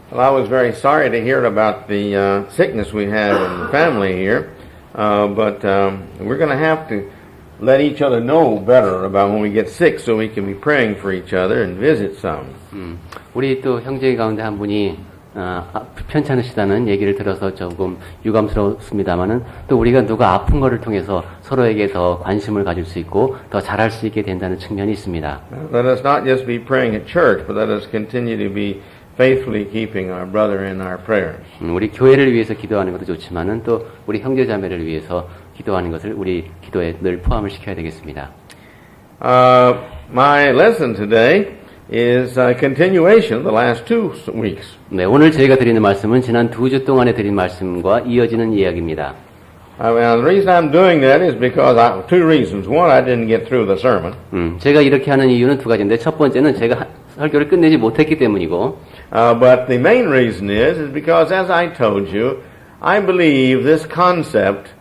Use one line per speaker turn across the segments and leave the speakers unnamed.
Well, I was very sorry to hear about the sickness we had in the family here, but we're going to have to let each other know better about when we get sick so we can be praying for each other and visit some.
우리 또 형제 가운데 한 분이 편찮으시다는 얘기를 들어서 조금 유감스럽습니다만은 또 우리가 누가 아픈 거를 통해서 서로에게 더 관심을 가질 수 있고 더 잘할 수 있게 된다는 측면이 있습니다.
Let us not just be praying at church, but let us continue to be faithfully keeping our brother in our prayers.
우리 교회를 위해서 기도하는 것도 좋지만은 또 우리 형제자매를 위해서 기도하는 것을 우리 기도에 늘 포함을 시켜야 되겠습니다.
My lesson today is a continuation of the last 2 weeks.
네, 오늘 저희가 드리는 말씀은 지난 2주 동안에 드린 말씀과 이어지는 이야기입니다.
The reason I'm doing that is because 2 reasons. One, I didn't get through the sermon.
제가 이렇게 하는 이유는 2가지인데 첫 번째는 제가 설교를 끝내지 못했기 때문이고
But the main reason is because, as I told you, I believe this concept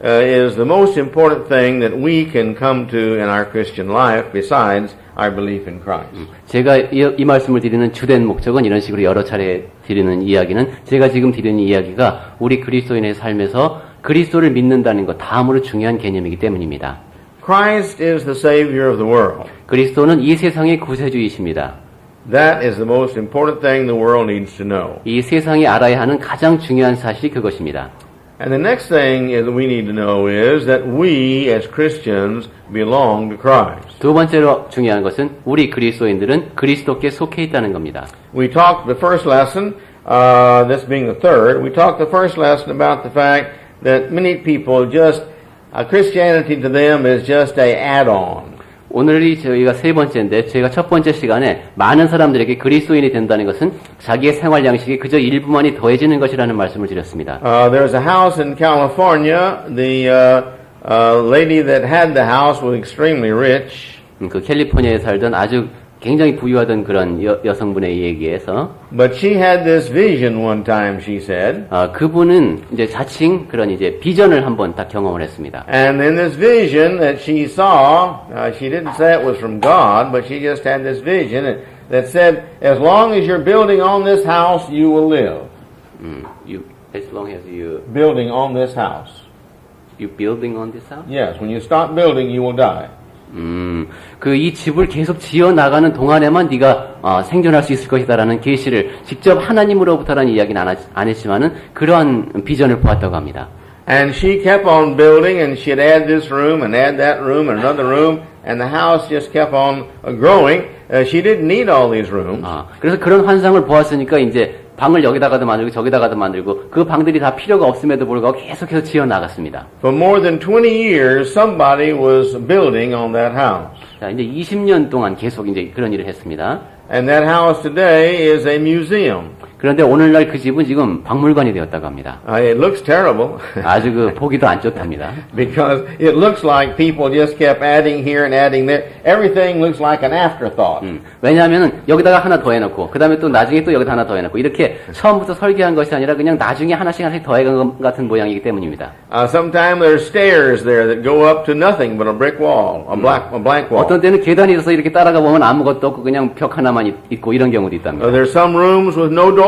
is the most important thing that we can come to in our Christian life besides our belief in Christ.
제가 이 말씀을 드리는 주된 목적은 이런 식으로 여러 차례 드리는 이야기는 제가 지금 드리는 이야기가 우리 그리스도인의 삶에서 그리스도를 믿는다는 것 다음으로 중요한 개념이기 때문입니다.
Christ is the Savior of the world.
그리스도는 이 세상의 구세주이십니다.
That is the most important thing the world needs to know.
이 세상이 알아야 하는 가장 중요한 사실이 그것입니다.
And the next thing that we need to know is that we as Christians belong to Christ.
두 번째로 중요한 것은 우리 그리스도인들은 그리스도께 속해 있다는 겁니다.
We talked the first lesson, this being the third, we talked the first lesson about the fact that many people just, Christianity to them is just a add-on.
오늘이 저희가 세 번째인데 제가 첫 번째 시간에 많은 사람들에게 그리스도인이 된다는 것은 자기의 생활 양식이 그저 일부만이 더해지는 것이라는 말씀을 드렸습니다.
There's a house in California. The lady that had the house was extremely rich.
그 캘리포니아에 살던 아주 굉장히 부유하던 그런 여성분의 얘기에서
But she had this vision one time, she said.
그분은 이제 자칭 그런 이제 비전을 한번 딱 경험을 했습니다.
And in this vision that she saw, she didn't say it was from God, but she just had this vision that said, as long as you're building on this house, you will live.
As long as you
Building on this house.
you building on this house?
Yes, when you stop building, you will die.
그 이 집을 계속 지어 나가는 동안에만 네가 생존할 수 있을 것이다라는 계시를 직접 하나님으로부터라는 이야기는 안 했지만은 그러한 비전을 보았다고 합니다.
And she kept on building, and she'd add this room and add that room and another room, and the house just kept on growing. She didn't need all these rooms.
그래서 그런 환상을 보았으니까 이제 방을 여기다가도 만들고 저기다가도 만들고 그 방들이 다 필요가 없음에도 불구하고 계속해서 지어 나갔습니다.
For more than 20 years, somebody was building on that house.
자, 이제 20년 동안 계속 이제 그런 일을 했습니다.
And that house today is a museum.
그런데 오늘날 그 집은 지금 박물관이 되었다고 합니다.
It looks terrible.
아주 그 보기도 안 좋답니다.
Because it looks like people just kept adding here and adding there. Everything looks like an afterthought.
왜냐하면은 여기다가 하나 더 해놓고 그 다음에 또 나중에 또 여기다 하나 더 해놓고 이렇게 처음부터 설계한 것이 아니라 그냥 나중에 하나씩 더해간 것 같은 모양이기 때문입니다.
Sometimes there's stairs there that go up to nothing but a brick wall, a blank wall.
어떤 때는 계단이 있어서 이렇게 따라가 보면 아무것도 없고 그냥 벽 하나만 있고 이런 경우도 있답니다.
There's some rooms with no doors.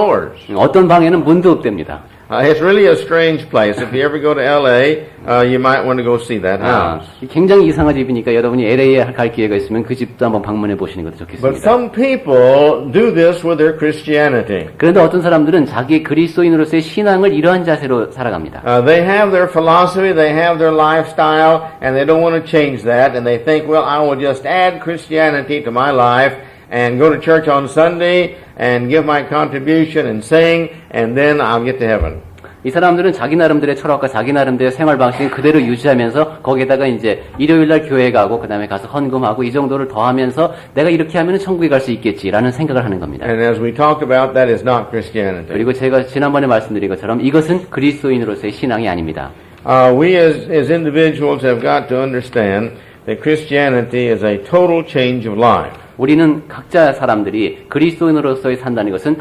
어떤 방에는 문도 없답니다.
It's really a strange place. If you ever go to LA, you might want to go see that house.
굉장히 이상한 집이니까 여러분이 LA에 갈 기회가 있으면 그 집도 한번 방문해 보시는 것도 좋겠습니다.
But some people do this with their Christianity.
그런데 어떤 사람들은 자기 그리스도인으로서의 신앙을 이러한 자세로 살아갑니다.
They have their philosophy, they have their lifestyle, and they don't want to change that, and they think, well, I will just add Christianity to my life and go to church on Sunday and give my contribution and sing, and then I'll get to heaven.
이 사람들은 자기 나름대로의 철학과 자기 나름대로의 생활 방식을 그대로 유지하면서 거기에다가 이제 일요일 날 교회 가고 그다음에 가서 헌금하고 이 정도를 더하면서 내가 이렇게 하면 천국에 갈 수 있겠지라는 생각을 하는 겁니다.
And as we talked about, that is not Christianity.
그리고 제가 지난번에 말씀드린 것처럼 이것은 그리스도인으로서의 신앙이 아닙니다.
We as individuals have got to understand that Christianity is a total change of life.
우리는 각자 사람들이 그리스도인으로서의 산다는 것은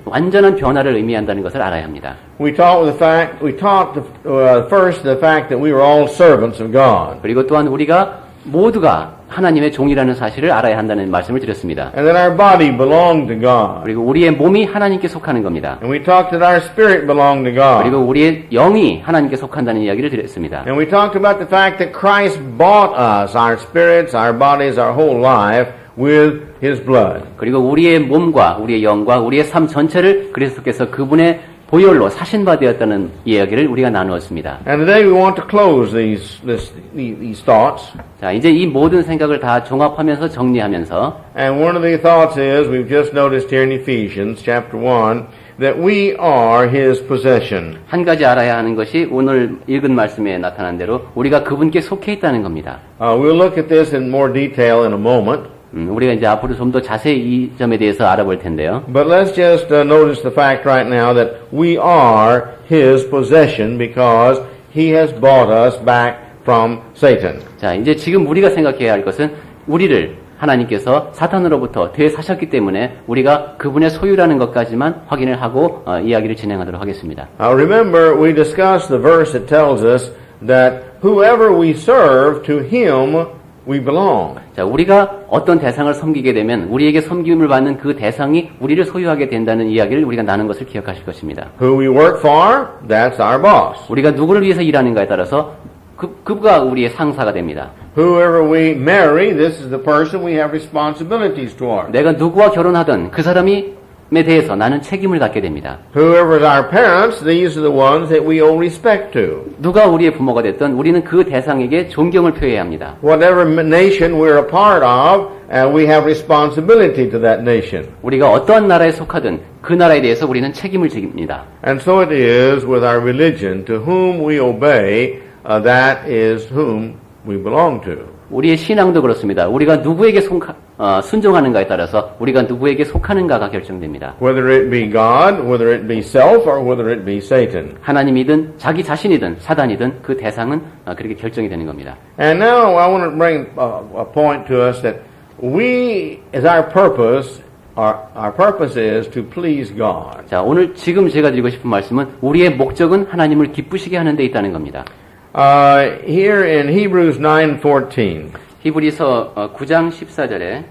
완전한 변화를 의미한다는 것을 알아야 합니다.
We talked first the fact that we were all servants of God.
그리고 또한 우리가 모두가 하나님의 종이라는 사실을 알아야 한다는 말씀을 드렸습니다.
And that our body belonged to God.
그리고 우리의 몸이 하나님께 속하는 겁니다.
And we talked that our spirit belonged to God.
그리고 우리의 영이 하나님께 속한다는 이야기를 드렸습니다.
And we talked about the fact that Christ bought us, our spirits, our bodies, our whole life, with His blood.
그리고 우리의 몸과 우리의 영과 우리의 삶 전체를 그리스도께서 그분의 보혈로 사신바 되었다는 이야기를 우리가 나누었습니다.
And today we want to close these thoughts.
자, 이제 이 모든 생각을 다 종합하면서 정리하면서
And one of the thoughts is, we've just noticed here in Ephesians chapter 1, that we are His possession.
한 가지 알아야 하는 것이 오늘 읽은 말씀에 나타난 대로 우리가 그분께 속해 있다는 겁니다.
We'll look at this in more detail in a moment.
우리가 이제 앞으로 좀 더 자세히 이 점에 대해서 알아볼 텐데요.
But let's just notice the fact right now that we are His possession because He has bought us back from Satan.
자, 이제 지금 우리가 생각해야 할 것은 우리를 하나님께서 사탄으로부터 되사셨기 때문에 우리가 그분의 소유라는 것까지만 확인을 하고 이야기를 진행하도록 하겠습니다.
Remember, we discussed the verse that tells us that whoever we serve, to Him we belong.
자, 우리가 어떤 대상을 섬기게 되면 우리에게 섬김을 받는 그 대상이 우리를 소유하게 된다는 이야기를 우리가 나눈 것을 기억하실 것입니다.
Who we work for, that's our boss.
우리가 누구를 위해서 일하는가에 따라서 그가 우리의 상사가 됩니다.
Whoever we marry, this is the person we have responsibilities toward.
내가 누구와 결혼하든 그 사람에 대해서 나는 책임을 갖게 됩니다.
Whoever is our parents, these are the ones that we owe respect to.
누가 우리의 부모가 됐든 우리는 그 대상에게 존경을 표해야 합니다.
Whatever nation we're a part of, we have responsibility to that nation.
우리가 어떠한 나라에 속하든 그 나라에 대해서 우리는 책임을 집니다.
And so it is with our religion. To whom we obey, that is whom we belong to.
우리의 신앙도 그렇습니다. 우리가 누구에게 순종하는가에 따라서 우리가 누구에게 속하는가가 결정됩니다.
Whether it be God, whether it be self, or whether it be Satan.
하나님이든 자기 자신이든 사단이든 그 대상은 그렇게 결정이 되는 겁니다.
And now I want to bring a point to us that we, as our purpose is to please God.
자, 오늘 지금 제가 드리고 싶은 말씀은 우리의 목적은 하나님을 기쁘시게 하는 데 있다는 겁니다.
Here in Hebrews 9:14.
히브리서 9장 14절에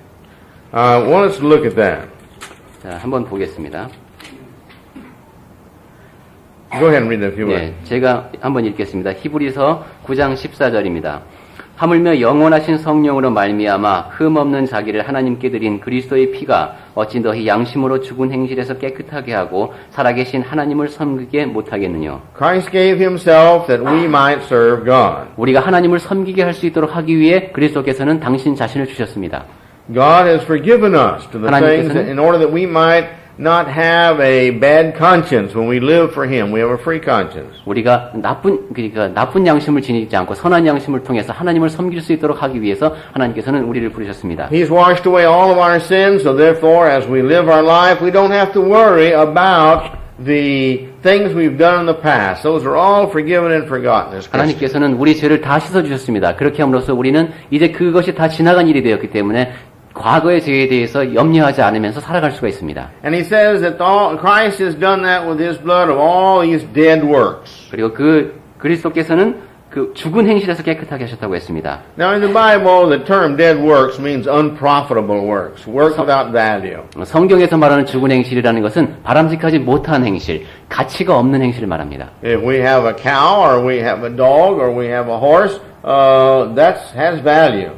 I want us to look at that.
자, 한번 보겠습니다.
Go ahead and read that if you will.
네, 제가 한번 읽겠습니다. 히브리서 9장 14절입니다. 하물며 영원하신 성령으로 말미암아 흠없는 자기를 하나님께 드린 그리스도의 피가 어찌 너희 양심으로 죽은 행실에서 깨끗하게 하고 살아계신 하나님을 섬기게 못하겠느냐.
Christ gave Himself that we might serve God.
우리가 하나님을 섬기게 할 수 있도록 하기 위해 그리스도께서는 당신 자신을 주셨습니다.
God has forgiven us to the things that, in order that we might not have a bad conscience when we live for Him. We have a free conscience.
우리가 나쁜 양심을 지니지 않고 선한 양심을 통해서 하나님을 섬길 수 있도록 하기 위해서 하나님께서는 우리를 부르셨습니다.
He's washed away all of our sins, so therefore, as we live our life, we don't have to worry about the things we've done in the past. Those are all forgiven and forgotten as Christians.
하나님께서는 우리 죄를 다 씻어 주셨습니다. 그렇게 함으로써 우리는 이제 그것이 다 지나간 일이 되었기 때문에 과거의 죄에 대해서 염려하지 않으면서 살아갈 수가 있습니다.
And he says that Christ has done that with His blood of all these dead works.
그리고 그리스도께서는 그 죽은 행실에서 깨끗하게 하셨다고 했습니다.
Now in the Bible, the term dead works means unprofitable works, works without value.
성경에서 말하는 죽은 행실이라는 것은 바람직하지 못한 행실, 가치가 없는 행실을 말합니다.
If we have a cow, or we have a dog, or we have a horse, that has value.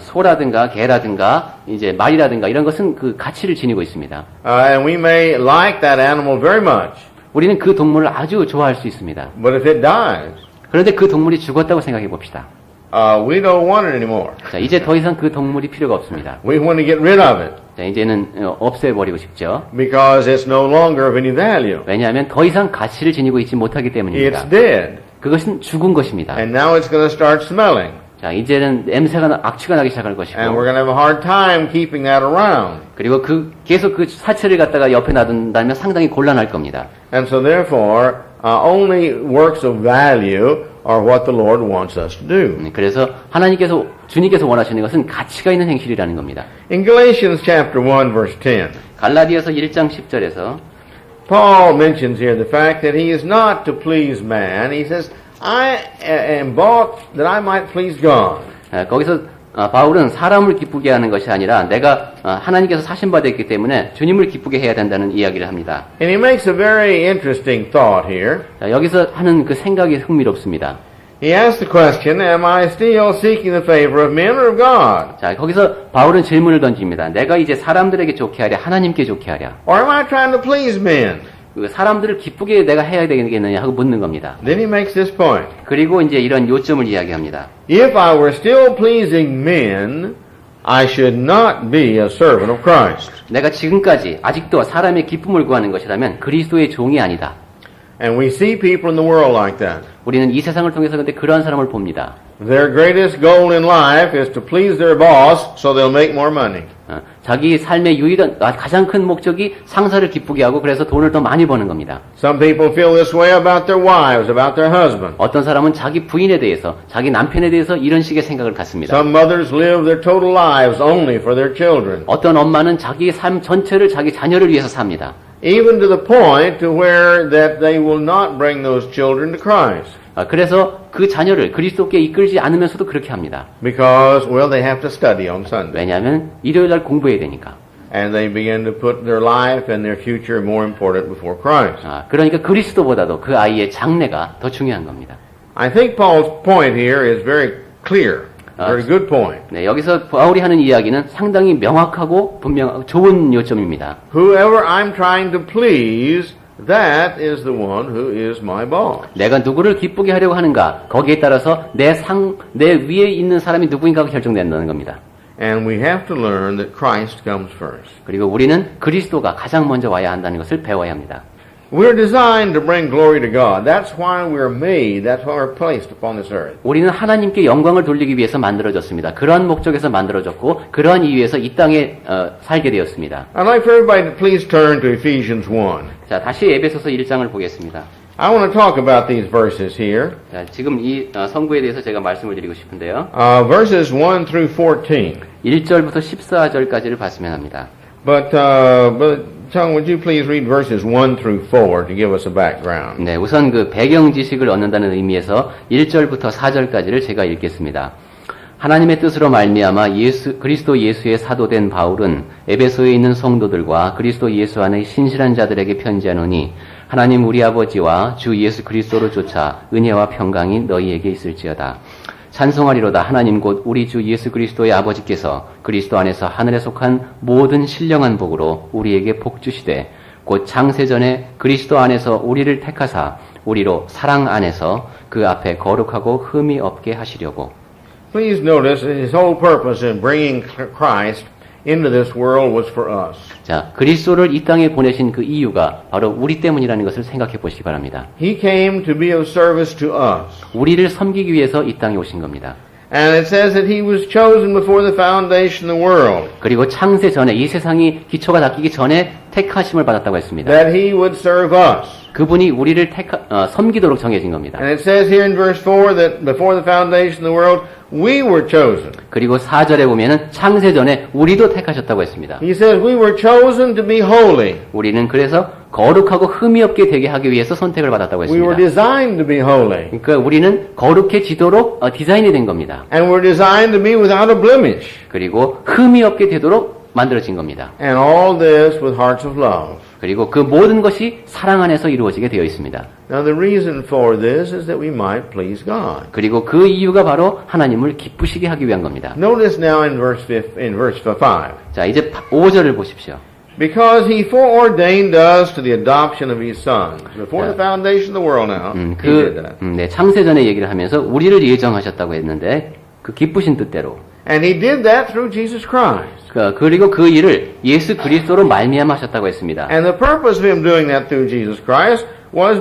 소라든가 개라든가 이제 말이라든가 이런 것은 그 가치를 지니고 있습니다.
And we may like that animal very much.
우리는 그 동물을 아주 좋아할 수 있습니다.
But if it dies,
그런데 그 동물이 죽었다고 생각해 봅시다.
we don't want it anymore.
자, 이제 더 이상 그 동물이 필요가 없습니다.
We want to get rid of it.
자, 이제는 없애버리고 싶죠.
Because it's no longer of any value.
왜냐하면 더 이상 가치를 지니고 있지 못하기 때문입니다.
It's dead.
그것은 죽은 것입니다.
And now it's going to start smelling.
자, 이제는 악취가 나기 시작할 것이고.
And we're going to have a hard time keeping that around.
그리고 계속 그 사체를 갖다가 옆에 놔둔다면 상당히 곤란할 겁니다.
And so therefore, only works of value are what the Lord wants us to do.
그래서 주님께서 원하시는 것은 가치가 있는 행실이라는 겁니다.
In Galatians chapter 1 verse 10,
갈라디아서 1장 10절에서
Paul mentions here the fact that he is not to please man. He says, I am bought that I might please God.
거기서 바울은 사람을 기쁘게 하는 것이 아니라 내가 하나님께서 사신받았기 때문에 주님을 기쁘게 해야 된다는 이야기를 합니다.
And he makes a very interesting thought here.
자, 여기서 하는 그 생각이 흥미롭습니다.
He asks the question, am I still seeking the favor of men or of God?
자, 거기서 바울은 질문을 던집니다. 내가 이제 사람들에게 좋게 하랴, 하나님께 좋게 하랴.
Or am I trying to please men?
그 사람들을 기쁘게 내가 해야 되겠느냐 하고 묻는 겁니다.
Then he makes this point.
그리고 이제 이런 요점을 이야기합니다.
If I were still pleasing men, I should not be a servant of Christ.
내가 지금까지 아직도 사람의 기쁨을 구하는 것이라면 그리스도의 종이 아니다.
And we see people in the world like that.
우리는 이 세상을 통해서 근데 그러한 사람을 봅니다.
Their greatest goal in life is to please their boss so they'll make more money.
자기 삶의 유일한 가장 큰 목적이 상사를 기쁘게 하고 그래서 돈을 더 많이 버는 겁니다.
Some people feel this way about their wives, about their husband.
어떤 사람은 자기 부인에 대해서, 자기 남편에 대해서 이런 식의 생각을 갖습니다.
Some mothers live their total lives only for their children.
어떤 엄마는 자기 삶 전체를 자기 자녀를 위해서 삽니다.
Even to the point to where that they will not bring those children to Christ.
그래서 그 자녀를 그리스도께 이끌지 않으면서도 그렇게 합니다.
Because, well, they have to study on Sunday.
왜냐하면 일요일 날 공부해야 되니까.
And they begin to put their life and their future more important before Christ.
그러니까 그리스도보다도 그 아이의 장래가 더 중요한 겁니다.
I think Paul's point here is very clear. Very good point.
네, 여기서 바울이 하는 이야기는 상당히 명확하고 좋은 요점입니다.
Whoever I'm trying to please, that is the one who is my boss.
내가 누구를 기쁘게 하려고 하는가, 거기에 따라서 내 위에 있는 사람이 누구인가가 결정된다는 겁니다.
And we have to learn that Christ comes first.
그리고 우리는 그리스도가 가장 먼저 와야 한다는 것을 배워야 합니다.
We're designed to bring glory to God. That's why we're made. That's why we're placed upon this earth.
우리는 하나님께 영광을 돌리기 위해서 만들어졌습니다. 그러한 목적에서 만들어졌고 그러한 이유에서 이 땅에 살게 되었습니다.
I'd like for everybody to please turn to Ephesians 1.
자, 다시 에베소서 1장을 보겠습니다.
I want to talk about these verses here.
자, 지금 이 성구에 대해서 제가 말씀을 드리고 싶은데요.
Verses 1 through 14.
1절부터 14절까지를 봤으면 합니다.
But Chung, would you please read verses 1 through 4 to give us a background?
네, 우선 그 배경 지식을 얻는다는 의미에서 1절부터 4절까지를 제가 읽겠습니다. 하나님의 뜻으로 말미암아 그리스도 예수의 사도된 바울은 에베소에 있는 성도들과 그리스도 예수 안의 신실한 자들에게 편지하노니 하나님 우리 아버지와 주 예수 그리스도로 쫓아 은혜와 평강이 너희에게 있을지어다. 찬송하리로다. 하나님 곧 우리 주 예수 그리스도의 아버지께서 그리스도 안에서 하늘에 속한 모든 신령한 복으로 우리에게 복 주시되 곧 창세전에 그리스도 안에서 우리를 택하사 우리로 사랑 안에서 그 앞에 거룩하고 흠이 없게 하시려고.
Please notice that his whole purpose in bringing Christ into this world was for us.
자, 그리스도를 이 땅에 보내신 그 이유가 바로 우리 때문이라는 것을 생각해 보시기 바랍니다.
He came to be of service to us.
우리를 섬기기 위해서 이 땅에 오신 겁니다.
And it says that he was chosen before the foundation of the world.
그리고 창세 전에 이 세상이 기초가 닦이기 전에 택하심을 받았다고 했습니다.
That he would serve us.
그분이 우리를 섬기도록 정해진 겁니다.
And it says here in verse 4 that before the foundation of the world, we were chosen.
그리고 4절에 보면은 창세 전에 우리도 택하셨다고 했습니다.
He says we were chosen to be holy.
우리는 그래서 거룩하고 흠이 없게 되게 하기 위해서 선택을 받았다고
We were
했습니다.
designed to be holy.
그러니까 우리는 거룩해지도록 디자인이 된 겁니다.
And we're designed to be without a blemish.
그리고 흠이 없게 되도록 만들어진 겁니다.
And all this with hearts of love.
그리고 그 모든 것이 사랑 안에서 이루어지게 되어 있습니다.
Now the reason for this is that we might please God.
그리고 그 이유가 바로 하나님을 기쁘시게 하기 위한 겁니다.
Notice now in verse 5.
자, 이제 5절을 보십시오.
Because he foreordained us to the adoption of his sons. Before the foundation of the world now, he did that.
네, 창세전에 얘기를 하면서 우리를 예정하셨다고 했는데 그 기쁘신 뜻대로.
And he did that through Jesus Christ.
그리고 그 일을 예수 그리스도로 말미암아 하셨다고 했습니다.
And the purpose of him doing that through Jesus Christ was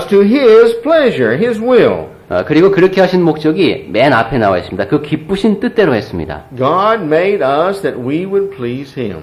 to his pleasure, his will.
그리고 그렇게 하신 목적이 맨 앞에 나와 있습니다. 그 기쁘신 뜻대로 했습니다.
God made us that we would please him.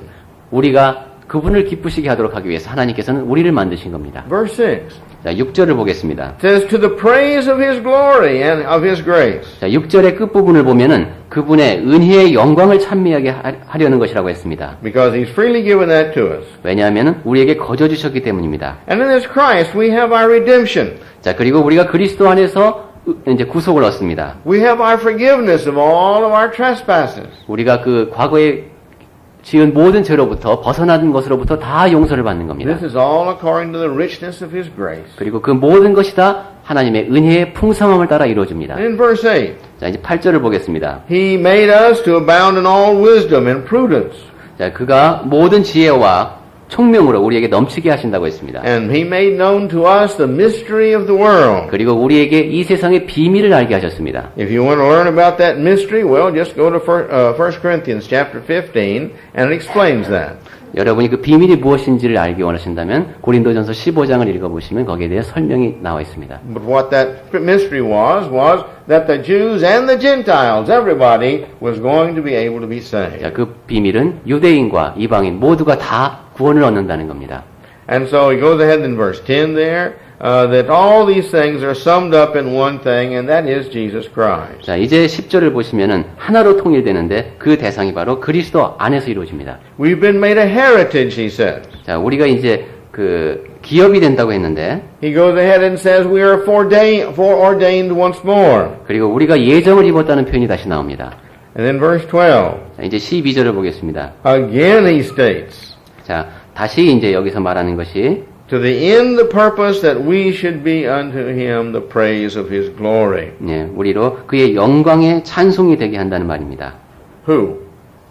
우리가 그분을 기쁘시게 하도록 하기 위해서 하나님께서는 우리를 만드신 겁니다.
Verse 6.
자, 6절을 보겠습니다.
It says to the praise of his glory and of his grace.
자, 6절의 끝부분을 보면은 그분의 은혜의 영광을 찬미하게 하려는 것이라고 했습니다.
Because he's freely given that to us.
왜냐하면 우리에게 거저 주셨기 때문입니다.
And in this Christ we have our redemption.
자, 그리고 우리가 그리스도 안에서 이제 구속을 얻습니다.
We have our forgiveness of all of our trespasses.
우리가 그 과거에 지은 모든 죄로부터 벗어난 것으로부터 다 용서를 받는 겁니다.
This is all according to the richness of His grace.
그리고 그 모든 것이 다 하나님의 은혜의 풍성함을 따라 이루어집니다.
In verse 8,
자, 이제 8절을 보겠습니다.
He made us to abound in all wisdom and prudence.
자, 그가 모든 지혜와 총명으로 우리에게 넘치게 하신다고 했습니다.
And He made known to us the mystery of the world.
그리고 우리에게 이 세상의 비밀을 알게 하셨습니다.
If you want to learn about that mystery, well, just go to 1 Corinthians chapter 15, and it explains that.
여러분이 그 비밀이 무엇인지를 알기 원하신다면 고린도전서 15장을 읽어보시면 거기에 대해 설명이 나와 있습니다.
But what that mystery was that the Jews and the Gentiles, everybody, was going to be able to be saved.
자, 그 비밀은 유대인과 이방인 모두가 다 구원을 얻는다는 겁니다.
And so he goes ahead in verse 10 there, that all these things are summed up in one thing, and that is Jesus Christ.
자, 이제 10절을 보시면은 하나로 통일되는데 그 대상이 바로 그리스도 안에서 이루어집니다.
We've been made a heritage, he says.
자, 우리가 이제 그 기업이 된다고 했는데
He goes ahead and says we are foreordained once more.
그리고 우리가 예정을 입었다는 표현이 다시 나옵니다.
And then verse 12.
자, 이제 12절을 보겠습니다.
Again he states,
자, 다시 이제 여기서 말하는 것이
to the end the purpose that we should be unto him the praise of his glory.
예, 우리로 그의 영광의 찬송이 되게 한다는 말입니다.
Who?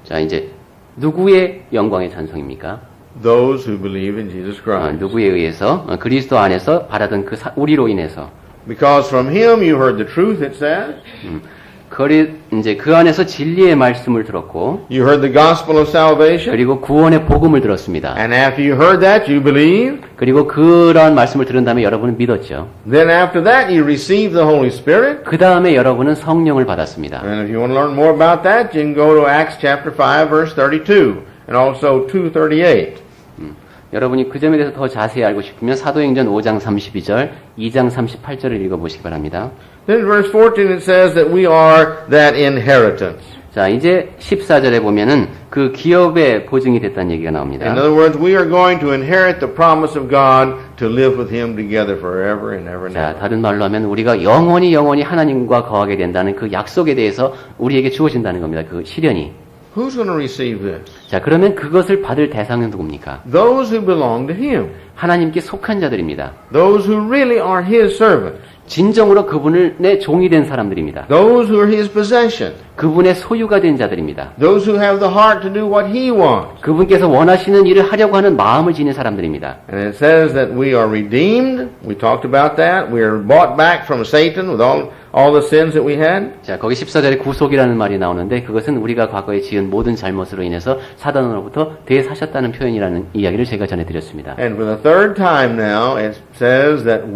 자, 이제 누구의 영광의 찬송입니까?
Those who believe in Jesus Christ.
누구에 의해서 그리스도 안에서 바라던 그 우리로 인해서
Because from him you heard the truth, it says.
이제 그 안에서 진리의 말씀을 들었고
You heard the gospel of salvation.
그리고 구원의 복음을 들었습니다.
And after you heard that, you believed.
그리고 그러한 말씀을 들은 다음에 여러분은 믿었죠.
Then after that, you received the Holy Spirit.
그 다음에 여러분은 성령을 받았습니다.
And if you want to learn more about that, you can go to Acts chapter 5, verse 32, and also 2:38.
여러분이 그 점에 대해서 더 자세히 알고 싶으면 사도행전 5장 32절, 2장 38절을 읽어보시기 바랍니다.
Then in verse 14 it says that we are that inheritance.
자, 이제 14절에 보면은 그 기업의 보증이 됐다는 얘기가 나옵니다.
In other words, we are going to inherit the promise of God to live with Him together forever and ever and
자,
ever.
다른 말로 하면 우리가 영원히 하나님과 거하게 된다는 그 약속에 대해서 우리에게 주어진다는 겁니다. 그 시련이.
Who's going to receive this?
자, 그러면 그것을 받을 대상은 누굽니까?
Those who belong to Him.
하나님께 속한 자들입니다.
Those who really are His servants.
진정으로 그분의 종이 된 사람들입니다.
Those who are His possession.
그분의 소유가 된 자들입니다.
Those who have the heart to do what He wants.
그분께서 원하시는 일을 하려고 하는 마음을 지닌 사람들입니다.
And it says that we are redeemed. We talked about that. We are bought back from Satan with all the sins that we had.
자, 거기 14절에 구속이라는 말이 나오는데 그것은 우리가 과거에 지은 모든 잘못으로 인해서 사단으로부터 대사셨다는 표현이라는 이야기를 제가 전해드렸습니다.
And for the third time now, it says that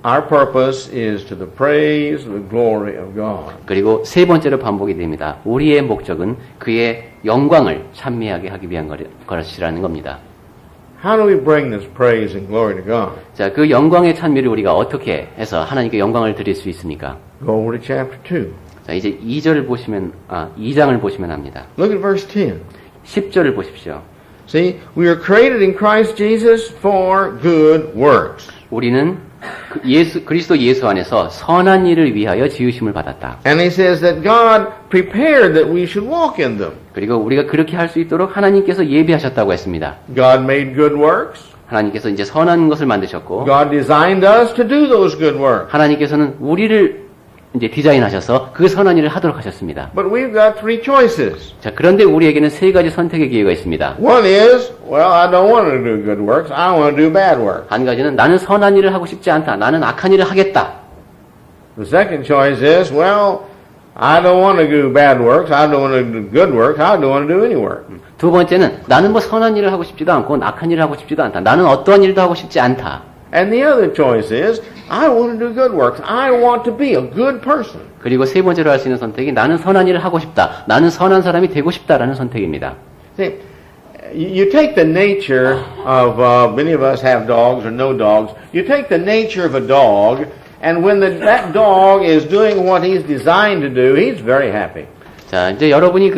our purpose is to the praise, the glory of God.
그리고 세 번째로 반복이 됩니다. 우리의 목적은 그의 영광을 찬미하게 하기 위한 것이라는 겁니다.
How do we bring this praise and glory to God?
자, 그 영광의 찬미를 우리가 어떻게 해서 하나님께 영광을 드릴 수 있습니까?
Go over to chapter 2.
자, 이제 2장을 보시면 합니다.
Look at verse 10.
10절을 보십시오.
See, we are created in Christ Jesus for good works.
우리는 그리스도 예수 안에서 선한 일을 위하여 지으심을 받았다.
And he says that God prepared that we should walk in them.
그리고 우리가 그렇게 할 수 있도록 하나님께서 예비하셨다고 했습니다.
God made good works.
하나님께서 이제 선한 것을 만드셨고
God designed us to do those good works.
하나님께서는 우리를 이제 디자인하셔서 그 선한 일을 하도록 하셨습니다.
But we've got three choices.
자, 그런데 우리에게는 세 가지 선택의 기회가 있습니다.
One is, well, I don't want to do good works. I want to do bad works.
한 가지는 나는 선한 일을 하고 싶지 않다. 나는 악한 일을 하겠다.
The second choice is, well, I don't want to do bad works. I don't want to do good works. I don't want to do any work.
두 번째는 나는 뭐 선한 일을 하고 싶지도 않고 악한 일을 하고 싶지도 않다. 나는 어떠한 일도 하고 싶지 않다.
And the other choice is, I want to do good works. I want to be a good person.
그리고 세 번째로 할 수 있는 선택이 나는 선한 일을 하고 싶다. 나는 선한 사람이 되고 싶다라는 선택입니다.
See, you take the nature of, many of us have dogs or no dogs. You take the nature of a dog, and when that dog is doing what he's designed to do, he's very happy.
자, 이제 여러분이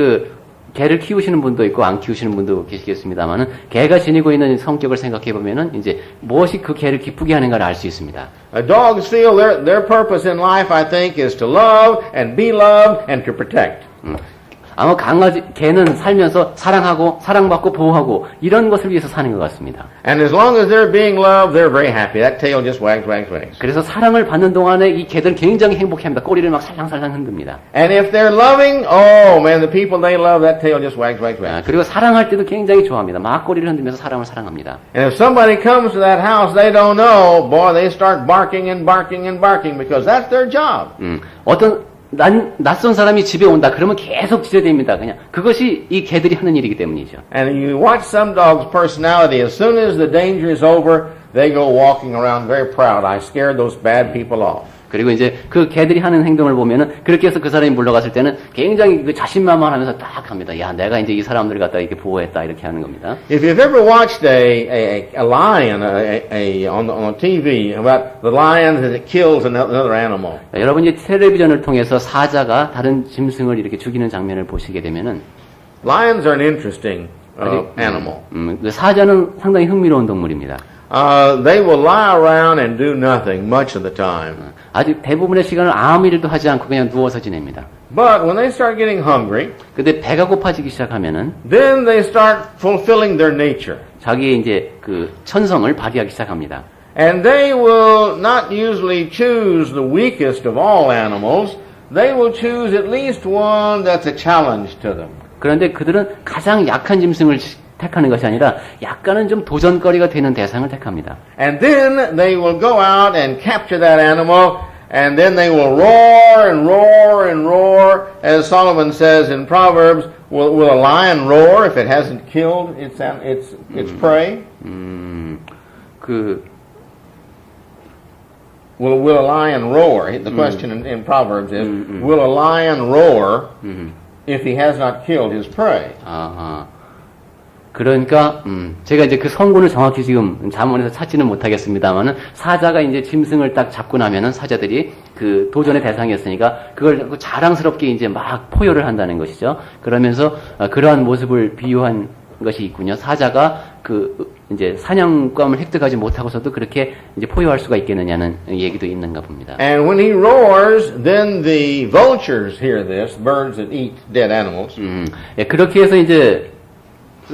개를 키우시는 분도 있고 안 키우시는 분도 계시겠습니다만은 개가 지니고 있는 성격을 생각해 보면은 이제 무엇이 그 개를 기쁘게 하는가를 알 수 있습니다.
Dogs feel their purpose in life, I think, is to love and be loved and to protect.
아마 개는 살면서 사랑하고 사랑받고 보호하고 이런 것을 위해서 사는 것 같습니다.
And as long as they're being loved, they're very happy. That tail just wags, wags, wags.
그래서 사랑을 받는 동안에 이 개들은 굉장히 행복해합니다. 꼬리를 막 살랑살랑 흔듭니다.
And if they're loving, oh man, the people they love, that tail just wags, wags, wags.
그리고 사랑할 때도 굉장히 좋아합니다. 막 꼬리를 흔들면서 사람을 사랑합니다.
And if somebody comes to that house they don't know, boy, they start barking and barking and barking because that's their job.
어떤 낯선 사람이 집에 온다. 그러면 계속 지저댑니다. 그냥 그것이 이 개들이 하는 일이기 때문이죠.
And you watch some dogs' personality. As soon as the danger is over, they go walking around very proud. I scared those bad people off.
그리고 이제 그 개들이 하는 행동을 보면은 그렇게 해서 그 사람이 물러갔을 때는 굉장히 그 자신만만하면서 딱 합니다. 야, 내가 이제 이 사람들을 갖다 이렇게 보호했다 이렇게 하는 겁니다.
If you've ever watched a lion on TV about the lion that kills another animal.
여러분이 텔레비전을 통해서 사자가 다른 짐승을 이렇게 죽이는 장면을 보시게 되면은
Lions are an interesting animal.
그 사자는 상당히 흥미로운 동물입니다.
They will lie around and do nothing much of the time.
아주 대부분의 시간을 아무 일도 하지 않고 그냥 누워서 지냅니다.
But when they start getting hungry,
근데 배가 고파지기 시작하면은
then they start fulfilling their nature.
자기의 이제 그 천성을 발휘하기 시작합니다.
And they will not usually choose the weakest of all animals. They will choose at least one that's a challenge to them.
그런데 그들은 가장 약한 짐승을 택하는 것이 아니라 약간은 좀 도전거리가 되는 대상을 택합니다.
And then they will go out and capture that animal, and then they will roar and roar and roar. As Solomon says in Proverbs, will a lion roar if it hasn't killed its prey? Will a lion roar? The question in Proverbs is, will a lion roar if he has not killed his prey?
그러니까 제가 이제 그 성구를 정확히 지금 잠언에서 찾지는 못하겠습니다만은 사자가 이제 짐승을 딱 잡고 나면은 사자들이 그 도전의 대상이었으니까 그걸 자랑스럽게 이제 막 포효를 한다는 것이죠. 그러면서 그러한 모습을 비유한 것이 있군요. 사자가 그 이제 사냥감을 획득하지 못하고서도 그렇게 이제 포효할 수가 있겠느냐는 얘기도 있는가 봅니다.
And when he roars, then the vultures hear this, birds that eat dead animals.
예, 그렇게 해서 이제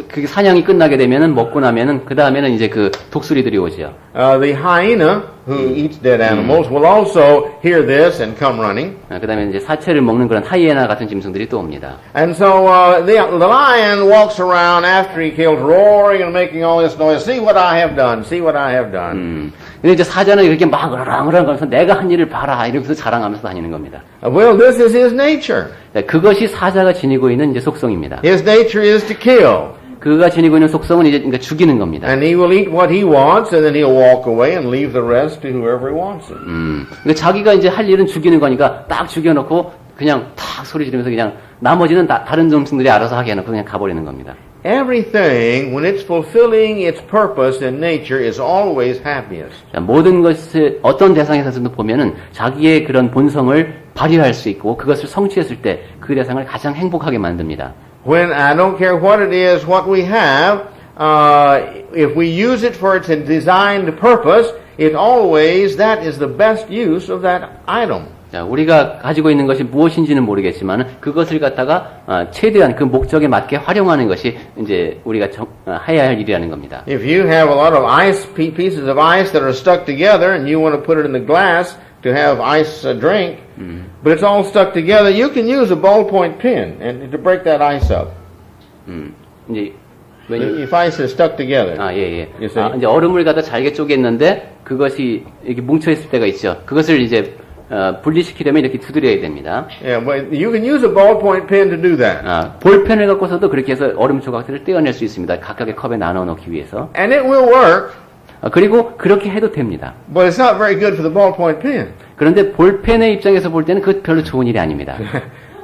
그 사냥이 끝나게 되면은 먹고 나면은 그 다음에는 이제 그 독수리들이 오죠.
The hyena who eats dead animals will also hear this and come running.
그 다음에 이제 사체를 먹는 그런 하이에나 같은 짐승들이 또 옵니다.
And so the lion walks around after he kills, roaring and making all this noise. See what I have done. See what I have done.
근데 이제 사자는 이렇게 막 으랑으랑 하면서 내가 한 일을 봐라 이러면서 자랑하면서 다니는 겁니다.
Well, this is his nature.
그것이 사자가 지니고 있는 이제 속성입니다.
His nature is to kill.
그가 지니고 있는 속성은 이제 그러니까 죽이는 겁니다.
And he will eat what he wants, and then he'll walk away and leave the rest to whoever he wants it.
그러니까 자기가 이제 할 일은 죽이는 거니까 딱 죽여놓고 그냥 탁 소리 지르면서 그냥 나머지는 다른 짐승들이 알아서 하게 해놓고 그냥 가버리는 겁니다.
Everything, when it's fulfilling its purpose in nature, is always happiest.
자, 모든 것을 어떤 대상에서도 보면은 자기의 그런 본성을 발휘할 수 있고 그것을 성취했을 때 그 대상을 가장 행복하게 만듭니다.
When I don't care what it is, what we have, if we use it for its designed purpose, it always, that is the best use of that item.
자, 우리가 가지고 있는 것이 무엇인지는 모르겠지만 그것을 갖다가 최대한 그 목적에 맞게 활용하는 것이 이제 우리가 해야 할 일이라는 겁니다.
If you have a lot of ice, pieces of ice that are stuck together and you want to put it in the glass to have ice drink, but it's all stuck together, you can use a ballpoint pen and to break that ice up.
이제
If ice is stuck together.
예.
You see?
이제 얼음을 갖다 잘게 쪼갰는데 그것이 이렇게 뭉쳐 있을 때가 있죠. 그것을 이제 분리시키려면 이렇게 두드려야 됩니다.
Yeah, but you can use a ballpoint pen to do that.
볼펜을 갖고서도 그렇게 해서 얼음 조각들을 떼어낼 수 있습니다. 각각의 컵에 나눠 넣기 위해서.
And it will work.
그리고 그렇게 해도 됩니다.
But it's not very good for the ballpoint pen.
그런데 볼펜의 입장에서 볼 때는 그 별로 좋은 일이 아닙니다.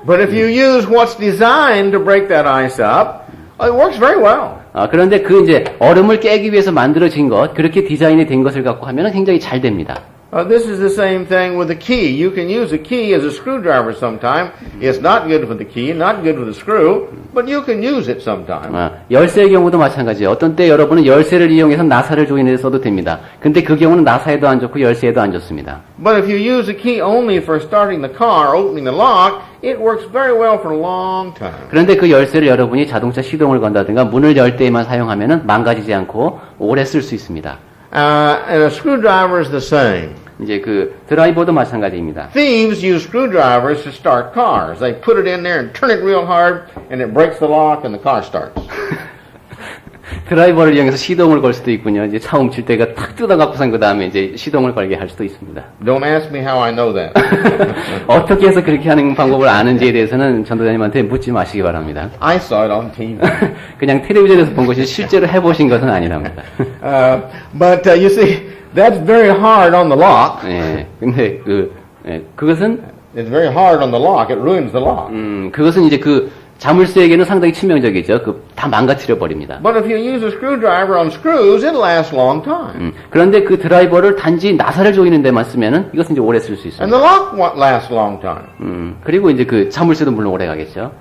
But if you use what's designed to break that ice up, it works very well.
그런데 그 이제 얼음을 깨기 위해서 만들어진 것, 그렇게 디자인이 된 것을 갖고 하면은 굉장히 잘 됩니다.
This is the same thing with the key. You can use a key as a screwdriver sometime. It's not good for the key, not good for the screw, but you can use it sometime.
열쇠의 경우도 마찬가지예요. 어떤 때 여러분은 열쇠를 이용해서 나사를 조이는 데 써도 됩니다. 근데 그 경우는 나사에도 안 좋고 열쇠에도 안 좋습니다.
But if you use a key only for starting the car, opening the lock, it works very well for a long time.
그런데 그 열쇠를 여러분이 자동차 시동을 건다든가 문을 열 때에만 사용하면은 망가지지 않고 오래 쓸 수 있습니다.
And a screwdriver is the same.
이제 그 드라이버도 마찬가지입니다.
Thieves use screwdrivers to start cars. They put it in there and turn it real hard, and it breaks the lock, and the car starts.
드라이버를 이용해서 시동을 걸 수도 있군요. 이제 차 훔칠 때가 탁 뜯어갖고선 그 다음에 이제 시동을 걸게 할 수도 있습니다.
Don't ask me how I know that.
어떻게 해서 그렇게 하는 방법을 아는지에 대해서는 전도사님한테 묻지 마시기 바랍니다.
I saw it on TV.
그냥 텔레비전에서 본 것이 실제로 해보신 것은 아니랍니다.
But you see, that's very hard on the lock.
예, 근데 그것은
It's very hard on the lock. It ruins the lock.
그것은 이제 그 자물쇠에게는 상당히 치명적이죠. 다 망가뜨려 버립니다.
But if you use a screwdriver on screws, it lasts a long time.
그런데 그 드라이버를 단지 나사를 조이는 데만 쓰면은 이것은 이제 오래 쓸 수 있습니다.
And the lock won't last a long time.
그리고 이제 그 자물쇠도 물론 오래 가겠죠.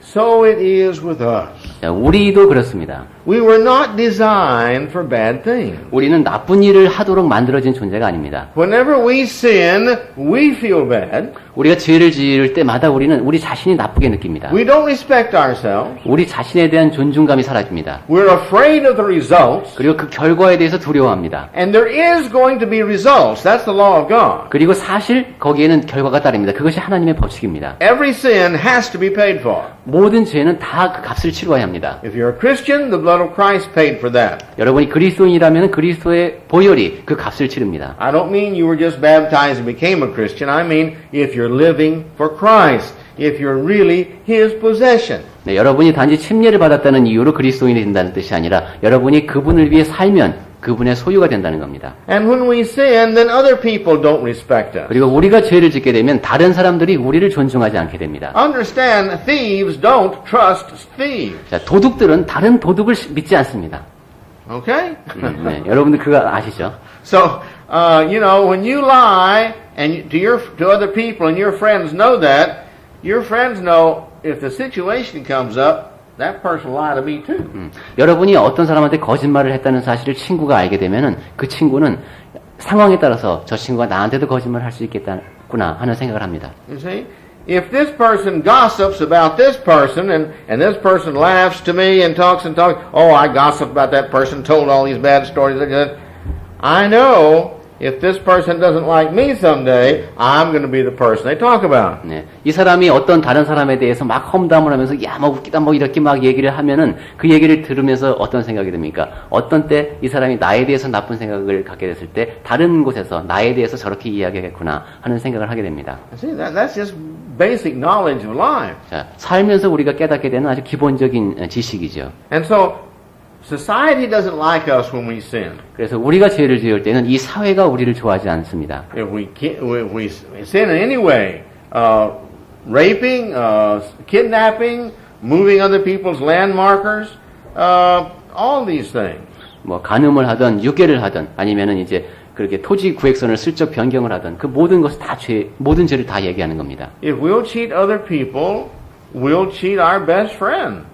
So it is with us.
자, 우리도 그렇습니다.
We were not designed for bad things.
우리는 나쁜 일을 하도록 만들어진 존재가 아닙니다.
Whenever we sin, we feel bad.
우리가 죄를 지을 때마다 우리는 우리 자신이 나쁘게 느낍니다.
We don't respect ourselves.
우리 자신에 대한 존중감이 사라집니다.
We're afraid of the results.
그리고 그 결과에 대해서 두려워합니다.
And there is going to be results. That's the law of God.
그리고 사실 거기에는 결과가 따릅니다. 그것이 하나님의 법칙입니다.
Every sin has to be paid for.
모든 죄는 다 그 값을 치러야 합니다.
If you're a Christian, the blood of Christ paid for that.
여러분이 그리스도인이라면 그리스도의 보혈이 그 값을 치릅니다.
I don't mean you were just baptized and became a Christian. I mean if you're living for Christ. If you're really His possession.
네, 여러분이 단지 침례를 받았다는 이유로 그리스도인이 된다는 뜻이 아니라 여러분이 그분을 위해 살면 그분의 소유가 된다는 겁니다.
And when we sin, then other people don't respect us.
그리고 우리가 죄를 짓게 되면 다른 사람들이 우리를 존중하지 않게 됩니다.
Understand, thieves don't trust thieves.
자, 도둑들은 다른 도둑을 믿지 않습니다.
Okay?
네, 여러분들 그거 아시죠?
So, you know, when you lie and to other people and your friends know that, your friends know if the situation comes up, that person lied to me too.
여러분이 어떤 사람한테 거짓말을 했다는 사실을 친구가 알게 되면은 그 친구는 상황에 따라서 저 친구가 나한테도 거짓말을 할 수 있겠구나 하는 생각을 합니다.
You see? If this person gossips about this person and this person laughs to me and talks, oh, I gossiped about that person, told all these bad stories, I know if this person doesn't like me someday, I'm going to be the person they talk about.
네, 이 사람이 어떤 다른 사람에 대해서 막 험담을 하면서 야, 뭐 웃기다 뭐 이렇게 막 얘기를 하면은 그 얘기를 들으면서 어떤 생각이 듭니까? 어떤 때 이 사람이 나에 대해서 나쁜 생각을 갖게 됐을 때 다른 곳에서 나에 대해서 저렇게 이야기하겠구나 하는 생각을 하게 됩니다.
See, that's just basic knowledge of life.
자, 살면서 우리가 깨닫게 되는 아주 기본적인 지식이죠.
And so society doesn't like us when we sin.
그래서 우리가 죄를 지을 때는 이 사회가 우리를 좋아하지 않습니다.
If we sin in any way, raping, kidnapping, moving other people's landmarkers, all these things.
뭐 간음을 하든 유괴를 하든 아니면은 이제 그렇게 토지 구획선을 슬쩍 변경을 하든 그 모든 것을 다 모든 죄를 다 얘기하는 겁니다.
If we'll cheat other people, we'll cheat our best friends.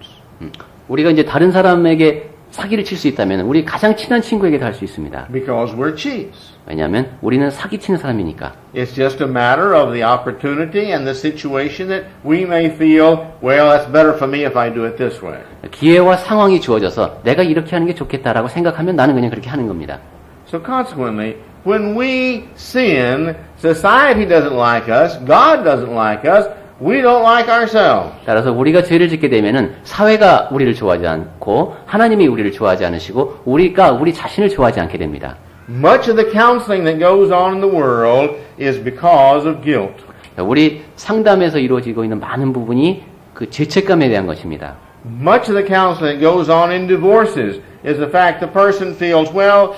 우리가 이제 다른 사람에게 사기를 칠 수 있다면 우리 가장 친한 친구에게도 할 수 있습니다.
Because we're cheats.
왜냐하면 우리는 사기치는 사람이니까.
It's just a matter of the opportunity and the situation that we may feel, well, that's better for me if I do it this way.
기회와 상황이 주어져서 내가 이렇게 하는 게 좋겠다라고 생각하면 나는 그냥 그렇게 하는 겁니다.
So consequently, when we sin, society doesn't like us, God doesn't like us, we don't like ourselves.
따라서 우리가 죄를 짓게 되면은 사회가 우리를 좋아하지 않고 하나님이 우리를 좋아하지 않으시고 우리가 우리 자신을 좋아하지 않게 됩니다.
Much of the counseling that goes on in the world is because of guilt.
우리 상담에서 이루어지고 있는 많은 부분이 그 죄책감에 대한 것입니다.
Much of the counseling that goes on in divorces is the fact the person feels, well,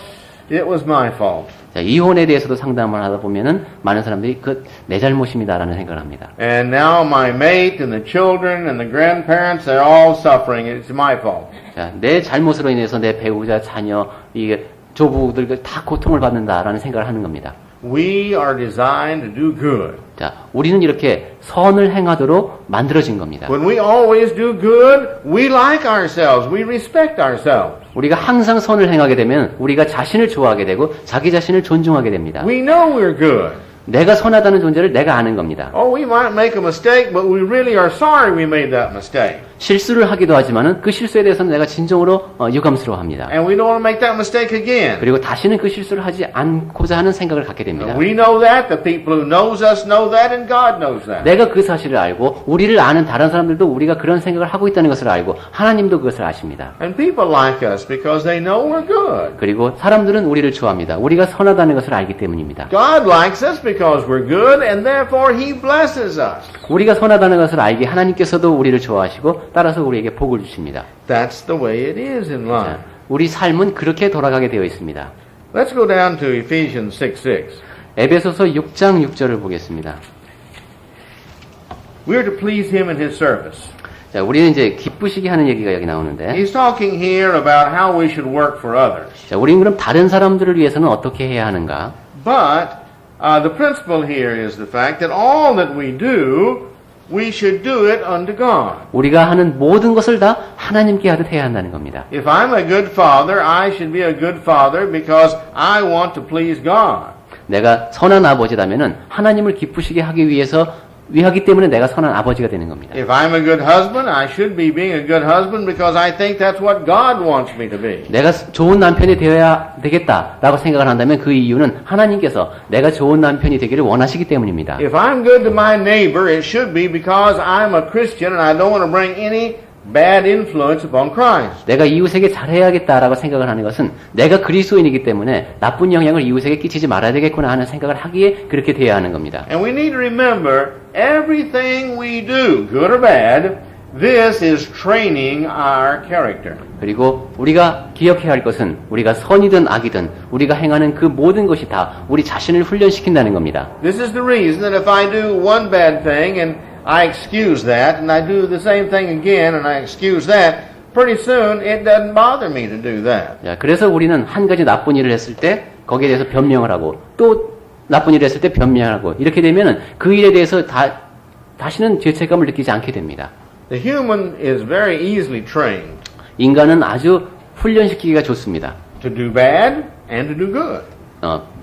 it was my fault.
자, 이혼에 대해서도 상담을 하다 보면은 많은 사람들이 내 잘못입니다라는 생각을 합니다.
And now my mate and the children and the grandparents, they're all suffering. It's my fault.
자, 내 잘못으로 인해서 내 배우자, 자녀, 이게 조부들 다 고통을 받는다라는 생각을 하는 겁니다.
We are designed to do good.
자, 우리는 이렇게 선을 행하도록 만들어진 겁니다.
When we always do good, we like ourselves. We respect ourselves.
우리가 항상 선을 행하게 되면 우리가 자신을 좋아하게 되고 자기 자신을 존중하게 됩니다.
We know we're good.
내가 선하다는 존재를 내가 아는 겁니다.
Oh, we might make a mistake, but we really are sorry we made that mistake.
실수를 하기도 하지만은 그 실수에 대해서는 내가 진정으로 유감스러워합니다.
And we don't want to make that mistake again.
그리고 다시는 그 실수를 하지 않고자 하는 생각을 갖게 됩니다.
We know that. The people who knows us know that, and God knows that.
내가 그 사실을 알고 우리를 아는 다른 사람들도 우리가 그런 생각을 하고 있다는 것을 알고 하나님도 그것을 아십니다.
And people like us because they know we're good.
그리고 사람들은 우리를 좋아합니다. 우리가 선하다는 것을 알기 때문입니다.
God likes us because we're good, and therefore He blesses us.
우리가 선하다는 것을 알기에 하나님께서도 우리를 좋아하시고 따라서 우리에게 복을 주십니다.
That's the way it is in life.
자, 우리 삶은 그렇게 돌아가게 되어 있습니다.
Let's go down to Ephesians 6:6.
에베소서 6장 6절을 보겠습니다.
We're to please Him in His service.
자, 우리는 이제 기쁘시게 하는 얘기가 여기 나오는데,
He's talking here about how we should work for others.
자, 우리는 그럼 다른 사람들을 위해서는 어떻게 해야 하는가?
But the principle here is the fact that all that we do, we should do it unto God.
우리가 하는 모든 것을 다 하나님께 하듯 해야 한다는 겁니다.
If I'm a good father, I should be a good father because I want to please God.
내가 선한 아버지라면은 하나님을 기쁘시게 하기 위하기 때문에 내가 선한 아버지가 되는 겁니다.
If I'm a good husband, I should be being a good husband because I think that's what God wants me to be.
내가 좋은 남편이 되어야 되겠다라고 생각을 한다면 그 이유는 하나님께서 내가 좋은 남편이 되기를 원하시기 때문입니다.
If I'm good to my neighbor, it should be because I'm a Christian and I don't want to bring any bad influence upon Christ.
내가 이웃에게 잘해야겠다라고 생각을 하는 것은 내가 그리스도인이기 때문에 나쁜 영향을 이웃에게 끼치지 말아야 되겠구나 하는 생각을 하기에 그렇게 되어야 하는 겁니다.
And we need to remember everything we do, good or bad, this is training our character.
그리고 우리가 기억해야 할 것은 우리가 선이든 악이든 우리가 행하는 그 모든 것이 다 우리 자신을 훈련시킨다는 겁니다.
This is the reason that if I do one bad thing and I excuse that, and I do the same thing again and I excuse that, pretty soon it doesn't bother me to do that.
자, 그래서 우리는 한 가지 나쁜 일을 했을 때 거기에 대해서 변명을 하고 또 나쁜 일을 했을 때 변명을 하고 이렇게 되면은 그 일에 대해서 다시는 죄책감을 느끼지 않게 됩니다.
The human is very easily trained
인간은 아주 훈련시키기가 좋습니다.
to do bad and to do good.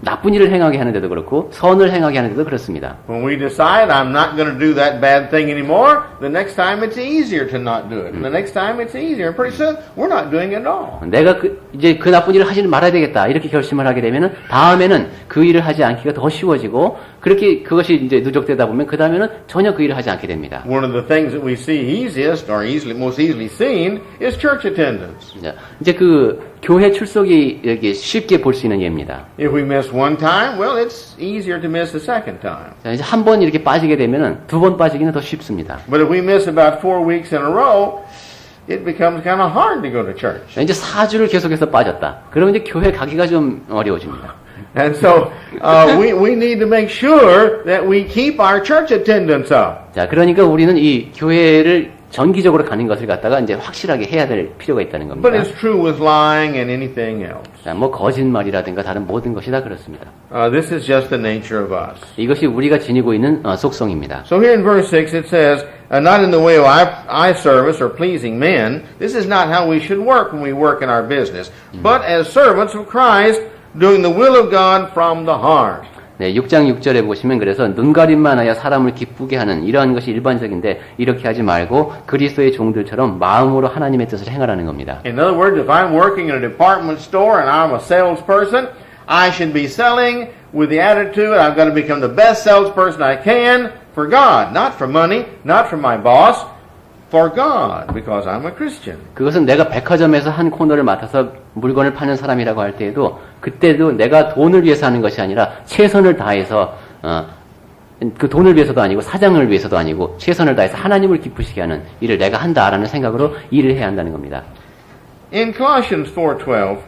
나쁜 일을 행하게 하는데도 그렇고 선을 행하게 하는데도 그렇습니다.
When we decide I'm not going to do that bad thing anymore, the next time it's easier to not do it. And the next time it's easier. And pretty soon we're not doing it at all.
내가 이제 그 나쁜 일을 하지 말아야 되겠다 이렇게 결심을 하게 되면은 다음에는 그 일을 하지 않기가 더 쉬워지고 그렇게 그것이 이제 누적되다 보면 그 다음에는 전혀 그 일을 하지 않게 됩니다.
One of the things that we see easiest or most easily seen is church attendance.
이제 그 교회 출석이 이렇게 쉽게 볼 수 있는 예입니다.
If we miss one time, well, it's easier to miss the second time.
자, 이제 한 번 이렇게 빠지게 되면은 두 번 빠지기는 더 쉽습니다.
But if we miss about 4 weeks in a row, it becomes kind of hard to go to church.
자, 이제 4주를 계속해서 빠졌다. 그러면 이제 교회 가기가 좀 어려워집니다.
And so we need to make sure that we keep our church attendance up.
자, 그러니까 우리는 이 교회를 정기적으로 가는 것을 갖다가 이제 확실하게 해야 될 필요가 있다는 겁니다.
But it's true with lying and anything else.
자, 뭐 거짓말이라든가 다른 모든 것이 다 그렇습니다.
This is just the nature of us.
이것이 우리가 지니고 있는 속성입니다.
So here in verse 6 it says, not in the way of eye service or pleasing men. This is not how we should work when we work in our business. But as servants of Christ, doing the will of God from the heart.
네, 6장 6절에 보시면 그래서 눈가림만 하여 사람을 기쁘게 하는 이러한 것이 일반적인데 이렇게 하지 말고 그리스도의 종들처럼 마음으로 하나님의 뜻을 행하라는 겁니다.
In other words, if I'm working in a department store and I'm a salesperson, I should be selling with the attitude I've got to become the best salesperson I can for God, not for money, not for my boss, for God, because I'm a Christian.
그것은 내가 백화점에서 한 코너를 맡아서 물건을 파는 사람이라고 할 때에도 그때도 내가 돈을 위해서 하는 것이 아니라 최선을 다해서 그 돈을 위해서도 아니고 사장을 위해서도 아니고 최선을 다해서 하나님을 기쁘시게 하는 일을 내가 한다라는 생각으로 일을 해야 한다는 겁니다.
In Colossians 4:12,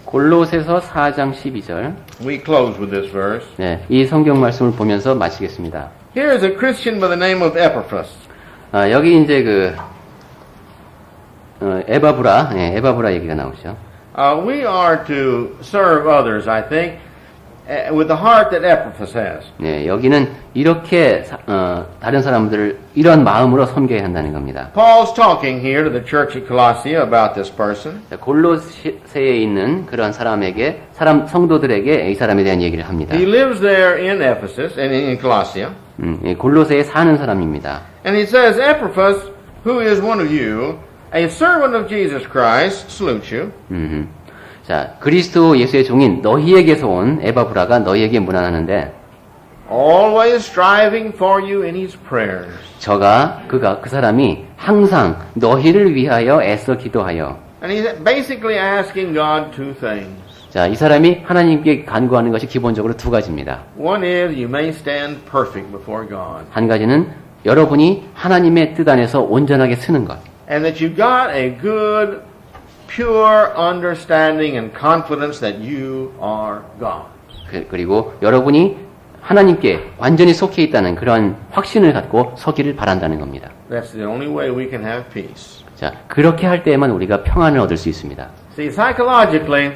골로새서 4장 12절.
we close with this verse.
네, 이 성경 말씀을 보면서 마치겠습니다.
Here is a Christian by the name of Epaphras.
여기 이제 그 에바브라 얘기가 나오죠.
We are to serve others, I think, with the heart that Epaphras has.
네, 여기는 이렇게 다른 사람들을 이런 마음으로 섬겨야 한다는 겁니다.
Paul's talking here to the church at Colossae about this person.
자, 골로새에 있는 그런 성도들에게 이 사람에 대한 얘기를 합니다.
He lives there in Ephesus and in Colossae.
예, 골로새에 사는 사람입니다.
And he says, Epaphras, who is one of you, a servant of Jesus Christ, salute you.
자, 그리스도 예수의 종인 너희에게서 온 에바브라가 너희에게 문안하는데
Always striving for you in his prayers.
그 사람이 항상 너희를 위하여 애써 기도하여.
And he's basically asking God two things.
자, 이 사람이 하나님께 간구하는 것이 기본적으로 두 가지입니다.
One is you may stand perfect before God.
한 가지는 여러분이 하나님의 뜻 안에서 온전하게 쓰는 것.
And that you got a good, pure understanding and confidence that you are God.
그리고 여러분이 하나님께 완전히 속해 있다는 그런 확신을 갖고 서기를 바란다는 겁니다.
That's the only way we can have peace.
자, 그렇게 할 때에만 우리가 평안을 얻을 수 있습니다.
See, psychologically,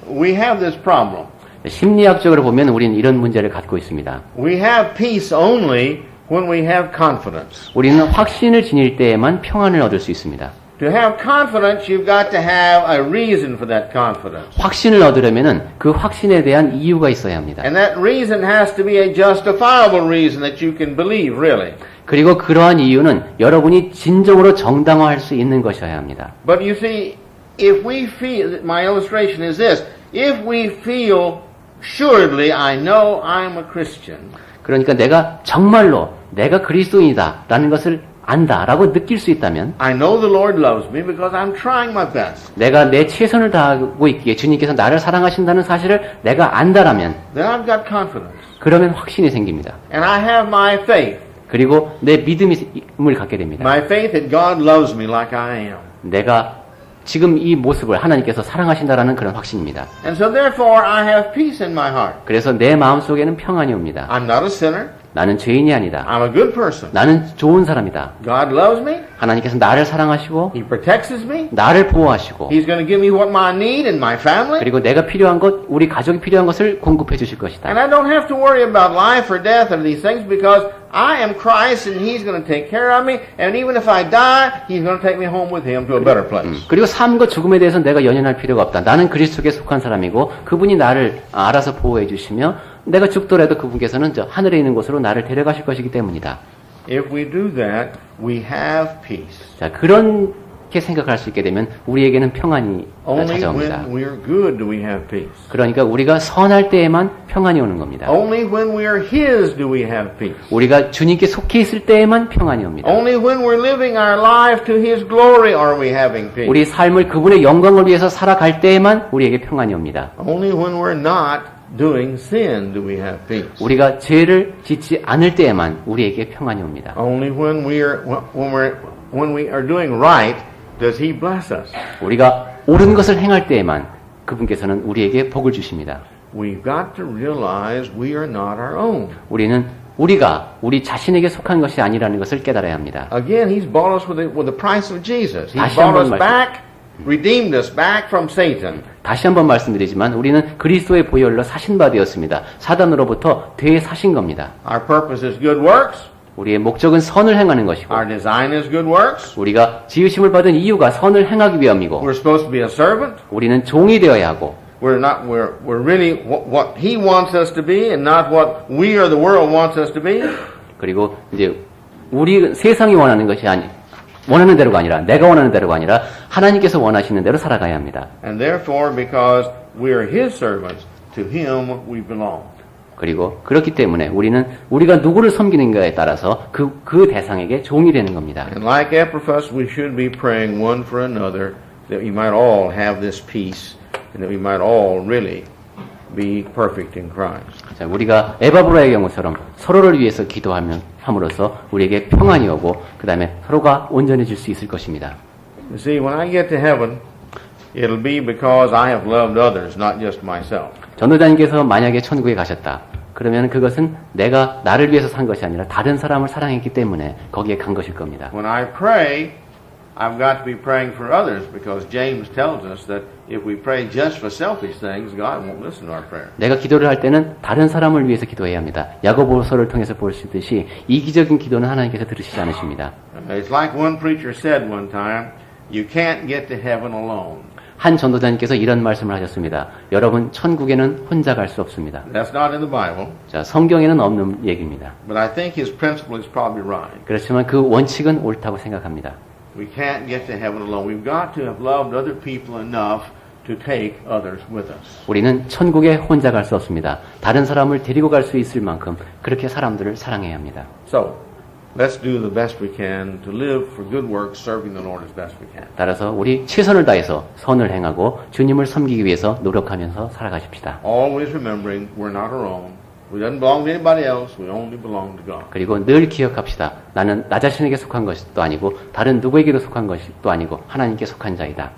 we have this problem.
심리학적으로 보면 우리는 이런 문제를 갖고 있습니다.
We have peace only when we have confidence.
우리는 확신을 지닐 때에만 평안을 얻을 수 있습니다.
To have confidence, you've got to have a reason for that confidence.
확신을 얻으려면은 그 확신에 대한 이유가 있어야 합니다.
And that reason has to be a justifiable reason that you can believe, really.
그리고 그러한 이유는 여러분이 진정으로 정당화할 수 있는 것이어야 합니다.
But you see, if we feel, my illustration is this, if we feel, assuredly, I know I'm a Christian.
그러니까 내가 정말로 내가 그리스도인이다라는 것을 안다라고 느낄 수 있다면
I know the Lord loves me because I'm trying my best.
내가 내 최선을 다하고 있기에 주님께서 나를 사랑하신다는 사실을 내가 안다라면
Then I've got confidence.
그러면 확신이 생깁니다.
And I have my faith.
그리고 내 믿음을 갖게 됩니다.
My faith that God loves me like I am.
내가 지금 이 모습을 하나님께서 사랑하신다라는 그런 확신입니다.
And so therefore I have peace in my heart.
그래서 내 마음속에는 평안이 옵니다.
I'm not a sinner.
나는 죄인이 아니다.
I'm a good person.
나는 좋은 사람이다.
God loves me.
하나님께서 나를 사랑하시고
He protects me.
나를 보호하시고
He's going to give me what I need and my family.
그리고 내가 필요한 것, 우리 가족이 필요한 것을 공급해 주실 것이다.
And I don't have to worry about life or death or these things because I am Christ and He's going to take care of me. And even if I die, He's going to take me home with Him to a better place.
그리고 삶과 죽음에 대해서 내가 연연할 필요가 없다. 나는 그리스도께 속한 사람이고 그분이 나를 알아서 보호해 주시며 내가 죽더라도 그분께서는 저 하늘에 있는 곳으로 나를 데려가실 것이기 때문이다.
If we do that, we have peace.
자, 그렇게 생각할 수 있게 되면 우리에게는 평안이
Only
찾아옵니다.
when we're good do we have peace.
그러니까 우리가 선할 때에만 평안이 오는 겁니다.
Only when we're His do we have peace.
우리가 주님께 속해 있을 때에만 평안이 옵니다.
Only when we're living our life to His glory are we having peace.
우리 삶을 그분의 영광을 위해서 살아갈 때에만 우리에게 평안이 옵니다.
Only when we're not doing sin do we have peace.
우리가 죄를 짓지 않을 때에만 우리에게 평안이 옵니다.
Only when we are doing right does He bless us.
우리가 옳은 것을 행할 때에만 그분께서는 우리에게 복을 주십니다.
We've got to realize we are not our own.
우리가 우리 자신에게 속한 것이 아니라는 것을 깨달아야 합니다.
Again, He's bought us with the price of Jesus. He
다시
bought
한번
us back, redeemed us back from Satan.
다시 한번 말씀드리지만 우리는 그리스도의 보혈로 사신 바 되었습니다. 사단으로부터 되사신 겁니다.
Our purpose is good works.
우리의 목적은 선을 행하는 것이고
Our design is good works.
우리가 지으심을 받은 이유가 선을 행하기 위함이고
We're supposed to be a servant.
우리는 종이 되어야 하고
We're really what He wants us to be and not what we or the world wants us to be.
그리고 이제 우리 세상이 원하는 대로가 아니라 내가 원하는 대로가 아니라 하나님께서 원하시는 대로 살아가야 합니다.
And therefore, because we are His servants, to Him we belong.
그리고 그렇기 때문에 우리가 누구를 섬기는가에 따라서 그 대상에게 종이 되는 겁니다.
And like Epaphras, we should be praying one for another that we might all have this peace and that we might all really be perfect in Christ.
자, 우리가 에바브라의 경우처럼 서로를 위해서 기도함으로써 우리에게 평안이 오고 그 다음에 서로가 온전해질 수 있을 것입니다.
You see, when I get to heaven, it'll be because I have loved others, not just myself.
전도자님께서 만약에 천국에 가셨다. 그러면 그것은 내가 나를 위해서 산 것이 아니라 다른 사람을 사랑했기 때문에 거기에 간 것일 겁니다.
When I pray, I've got to be praying for others because James tells us that if we pray just for selfish things, God won't listen to our prayer.
내가 기도를 할 때는 다른 사람을 위해서 기도해야 합니다. 야고보서를 통해서 보시듯이 이기적인 기도는 하나님께서 들으시지 않으십니다.
It's like one preacher said one time, you can't get to heaven alone.
한 전도자님께서 이런 말씀을 하셨습니다. 여러분, 천국에는 혼자 갈 수 없습니다.
That's not in the Bible,
자, 성경에는 없는 얘기입니다.
but I think his principle is probably right.
그렇지만 그 원칙은 옳다고 생각합니다.
We can't get to heaven alone. We've got to have loved other people enough to take others with us.
우리는 천국에 혼자 갈 수 없습니다. 다른 사람을 데리고 갈 수 있을 만큼 그렇게 사람들을 사랑해야 합니다.
So, let's do the best we can to live for good works, serving the Lord as best we can.
따라서 우리 최선을 다해서 선을 행하고 주님을 섬기기 위해서 노력하면서 살아가십시다.
Always remembering we're not our own. We don't belong to anybody else. We only belong to God.
그리고 늘 기억합시다. 나는 나 자신에게 속한 것도 아니고 다른 누구에게도 속한 것도 아니고 하나님께 속한 자이다.